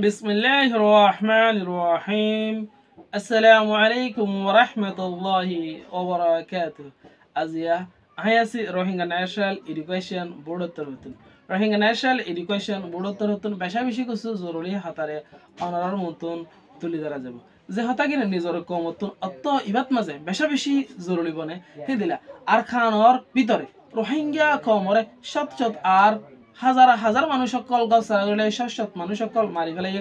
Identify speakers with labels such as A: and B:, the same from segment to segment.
A: বিসমিল্লাহির রহমানির রহিম। আসসালামু আলাইকুম ওয়া রাহমাতুল্লাহি ওয়া বারাকাতুহু। আজিয়া আয়াসি রোহিঙ্গা ন্যাশনাল এডুকেশন বোর্ড তরফতুন রোহিঙ্গা ন্যাশনাল এডুকেশন বোর্ড তরফতুন বেশা বেশি কিছু জরুরি হাতারে অনারার মতন তুলি ধরা যাব যে হতাগিনে নিজর কমতন অত ইবাত মাঝে বেশা বেশি জরুরি বনে হেদিলা আর খানর ভিতরে রোহিঙ্গা কমরে শত শত আর হাজার হাজার মানুষ সকল গছালে শত মানুষ সকল মারি ফেলাই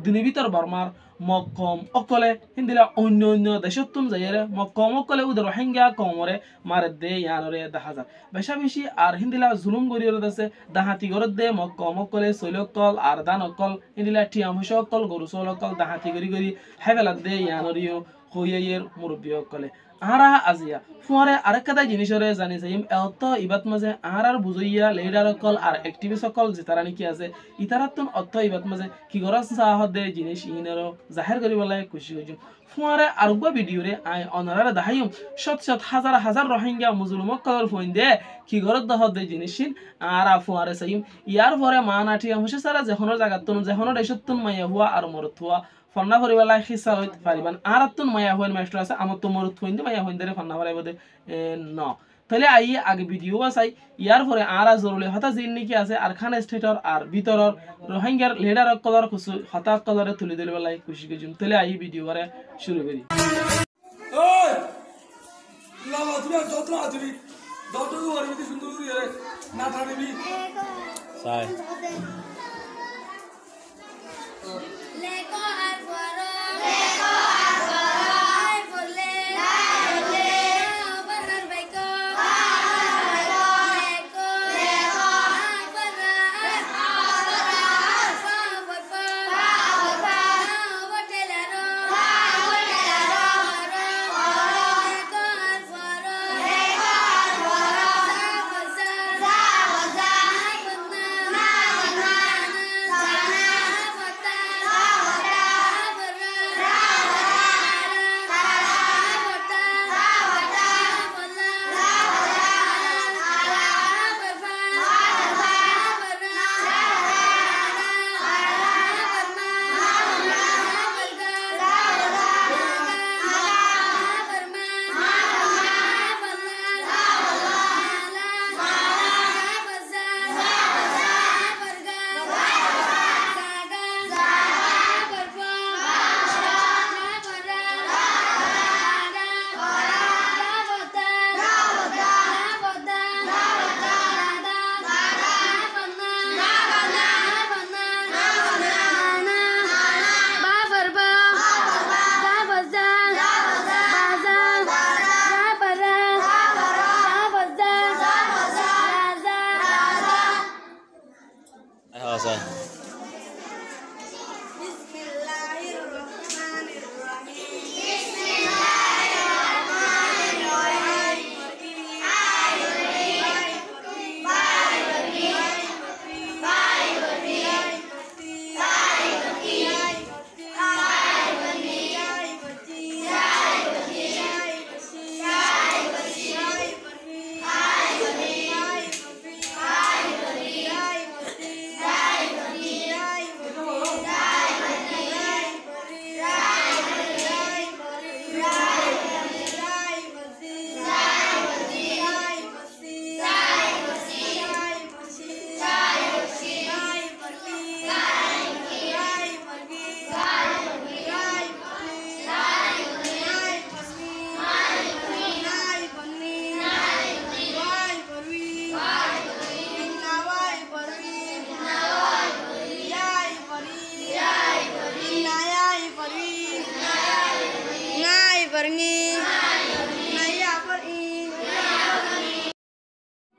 A: দিনের ভিতর বর্মার মক্কম অকলে হিন্দিলা অন্য অন্য দেশতুন যাইরে মক্কম অকলে উদের রোহিঙ্গা কমরে মারে দে ইয়ানরে দেখা যায় বেশা বেশি আর হিন্দিলা জুলুম গরিয়র আছে দাহাতি গরত দে মক্কম অকলে সৈলকল আর দান অকল হিন্দিলা টিয়াম হুস অকল গরু সল অকল দাহাতি গরি গরি হেবেলা দে ইয়ানরিও হইয়ের মুরব্বী অকলে আরা আজিয়া ফুয়ারে আরেকটা জিনিসরে জানি যাইম এত ইবাত মাঝে আর বুঝইয়া লিডার অকল আর অ্যাক্টিভিস্ট অকল যে তারা নাকি আছে ইতারাতুন অত ইবাত মাঝে কি গরস সাহদ দে জিনিস ইনেরো জাহির করিবলাই খুশি হইজুম ফুয়ারে আরগো ভিডিওরে আই অনারারে দেখাইম শত শত হাজার হাজার রোহিঙ্গা মুসলিম অকলর ফোন দে কি গরত দহদ দে জিনিসিন আর ফুয়ারে সাইম ইয়ার পরে মানাটি আমসে সারা যেখনো জায়গাতুন যেখনো দেশতুন মাইয়া হুয়া আর মরত হুয়া ফন্না করিবেলা খিসা হইতে পারিবান আর তুন মায়া হইন মাস্টার আছে আমার তো মরত হইন দে মায়া হইন দে ফন্না করাইব দে ন তাহলে আই আগে ভিডিও আছে ইয়ার পরে আর জরুরি হতা জিন নাকি আছে আর খান স্টেটর আর ভিতরর রোহিঙ্গার লিডার কলর কিছু হতা কলরে তুলি দিলবেলাই খুশি গজুম তাহলে আই ভিডিও করে শুরু করি
B: ওই লামা তুমি যত্ন আছিস ডক্টর তো আরবি সুন্দর করে না থাকবি
C: সাই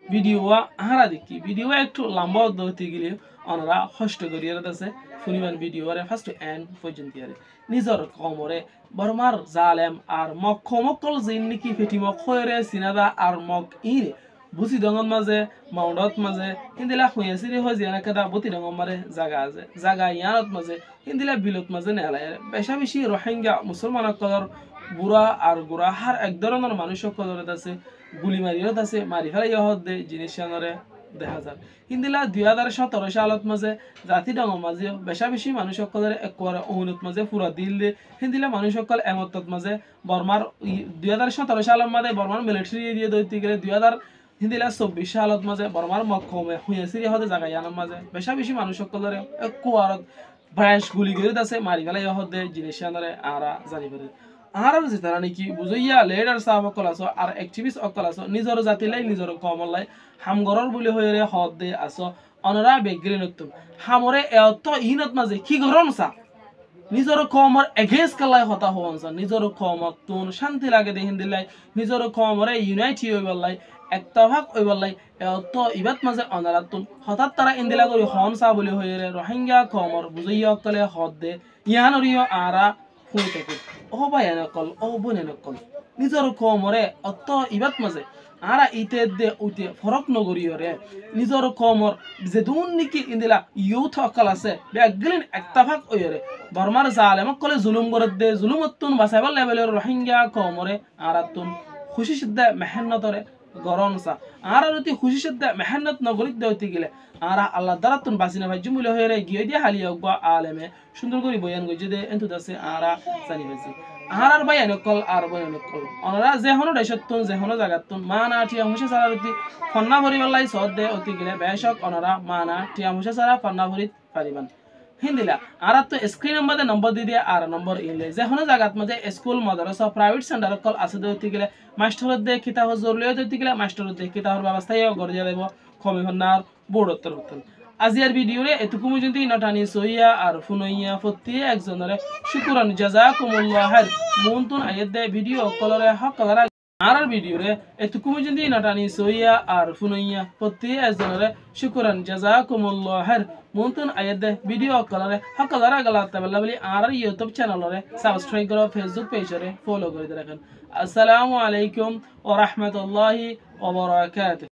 A: ভিডিও হারা দেখি ভিডিও একটু লম্বা হতে গেলে ওনারা কষ্ট করিয়ে আছে শুনিবেন ভিডিও ফার্স্ট এন্ড পর্যন্ত নিজের কমরে বরমার জালেম আর মক্কল জিন নাকি ফেটিমক খয়রে সিনাদা আর মক ইনে বুসি ডঙর মাঝে মাউন্ডত মাঝে হিন্দিলা হইয়াছিরি হয় যে এনাকেদা বতি ডঙর মারে জাগা আছে জাগা ইয়ানত মাঝে হিন্দিলা বিলত মাঝে নেলায় বেশা বেশি রোহিঙ্গা মুসলমান কলর বুড়া আর গুড়া হার এক ধরনের মানুষ কলরত আছে গুলি মারিয়ত আছে মারি ফেলাই হদ দে জিনিস আনরে দেখা যায় হিন্দিলা 2017 সালত মাঝে জাতি ডঙর মাঝে বেশা বেশি মানুষ সকলের একবারে অনুত মাঝে পুরা দিল্লি হিন্দিলা মানুষ সকল এমতত মাঝে বর্মার 2017 সালের মাঝে বর্মার মিলিটারি দিয়ে দৈতে গেলে 2000 হিন্দিলা 24 সালত মাঝে বর্মার মক্কমে হুঁয়াসিরি হতে জায়গায় আনার মাঝে বেশা বেশি মানুষ সকলের একবারত ব্রাশ গুলি করে আছে মারি ফেলাই হতে জিনিস আনারে আরা জানি পারে আর যেতারা নাকি বুঝাইয়া লিডার সাহেব অকল আছো আর অ্যাক্টিভিস্ট অকল আছো নিজের জাতিলাই নিজের কমলাই হামগরর বুলি হয়ে হদ দে আছো অনরা বেগরে নতুন হামরে এত ইনত মাঝে কি গরম সা নিজের কমর এগেন্স্ট কালাই হতা হওয়ান সা নিজের কমর তুন শান্তি লাগে দেহিন দিলাই নিজের কমরে ইউনাইটি হইবালাই একতাভাগ হইবালাই এত ইবাত মাঝে অনরা তুন হঠাৎ তারা ইন্দিলা করি হন সা বুলি হয়ে রোহিঙ্গা কমর বুঝাইয়া অকলে হদ দে ইয়ানরিও আরা নিজের কমরে অত ইবাত মাঝে আরা ইতে দে উইতে ফরক নগরীয়রে নিজের কমর যে দুন নিকি ইন্দিলা ইউথ অকল আছে বেগলিন একতাফাক ওয়রে বর্মার জালেমক কলে জুলুম করে দে জুলুমতুন বাসাইবার লেভেলের রোহিঙ্গা কমরে আরাতুন খুশি সিদ্ধা মেহনতরে গরম সা আর যদি খুশি সিদ্ধা মেহনত নগরীত দেওতে গেলে আরা আল্লাহ দারাতুন বাসিনা ভাই জুমুলে হয়ে গিয়ে দিয়ে হালিয়া গা আলেমে সুন্দর করে বয়ান গই যদি এন্টু দাসে আরা জানি বাজি আর ভাই এনেকল আর বয়ান কল অনরা যে হনো দেশতুন যে হনো জায়গাতুন মানা টিয়া মুশে সারারতি ফন্না ভরিবালাই সদ দে অতি গেলে বেশক অনরা মানা টিয়া মুশে সারা ফন্না ভরিত পারিবান হিন্দিলা আর তো স্ক্রিন মধ্যে নম্বর দি দিয়ে আর নম্বর ইলে যে হনো জায়গাত মধ্যে স্কুল মাদ্রাসা প্রাইভেট সেন্টার কল আছে দে অতি গেলে মাস্টার দে কিতাব জরুরি অতি গেলে মাস্টার দে কিতাবের ব্যবস্থায় গড়িয়া দেব কমে হন্নার বোর্ডত্তর হতন আজিয়ার ভিডিওরে এতটুকু পর্যন্ত নটানি সইয়া আর ফুনইয়া ফতি একজনের শুকরান জাযাকুমুল্লাহ মুনতুন আয়াদে ভিডিও কলরে হক কলরা আর ভিডিওরে এতটুকু পর্যন্ত নটানি সইয়া আর ফুনইয়া ফতি একজনের শুকরান জাযাকুমুল্লাহ মুনতুন আয়াদে ভিডিও কলরে হক কলরা গলাতে বলি আর ইউটিউব চ্যানেলরে সাবস্ক্রাইব করো ফেসবুক পেজরে ফলো করে রাখেন আসসালামু আলাইকুম ওয়া রাহমাতুল্লাহি ওয়া বারাকাতুহু।